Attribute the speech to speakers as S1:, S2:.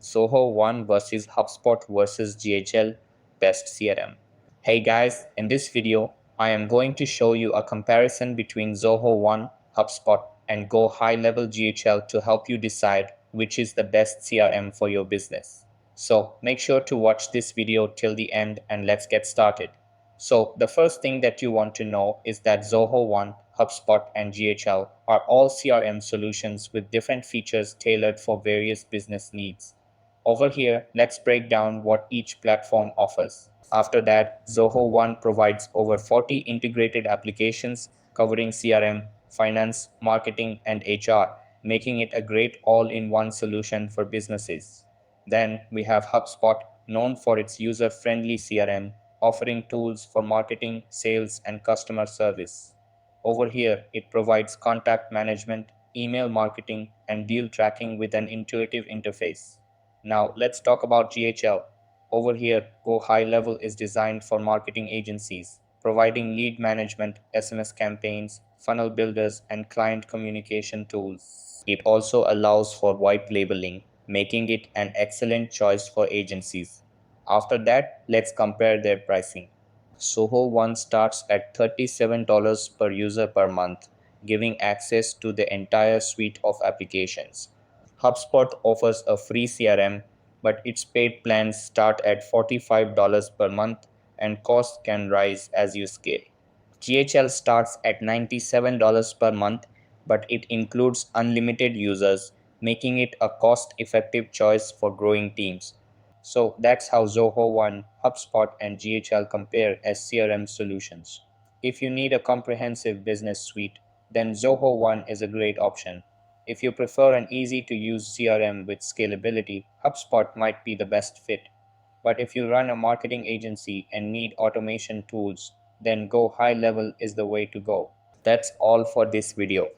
S1: Zoho One versus Hubspot versus GHL Best CRM. Hey guys, in this video, I am going to show you a comparison between Zoho One, HubSpot, and GoHighLevel GHL to help you decide which is the best CRM for your business. So make sure to watch this video till the end and let's get started. So the first thing that you want to know is that Zoho One, HubSpot, and GHL are all CRM solutions with different features tailored for various business needs. Over here, let's break down what each platform offers. After that, Zoho One provides over 40 integrated applications covering CRM, finance, marketing, and HR, making it a great all-in-one solution for businesses. Then we have HubSpot, known for its user-friendly CRM, offering tools for marketing, sales, and customer service. Over here, it provides contact management, email marketing, and deal tracking with an intuitive interface. Now, let's talk about GHL. Over here, GoHighLevel is designed for marketing agencies, providing lead management, SMS campaigns, funnel builders, and client communication tools. It also allows for white labeling, making it an excellent choice for agencies. After that, let's compare their pricing. Zoho One starts at $37 per user per month, giving access to the entire suite of applications. HubSpot offers a free CRM, but its paid plans start at $45 per month and costs can rise as you scale. GHL starts at $97 per month, but it includes unlimited users, making it a cost-effective choice for growing teams. So that's how Zoho One, HubSpot, and GHL compare as CRM solutions. If you need a comprehensive business suite, then Zoho One is a great option. If you prefer an easy-to-use CRM with scalability, HubSpot might be the best fit. But if you run a marketing agency and need automation tools, then GoHighLevel is the way to go. That's all for this video.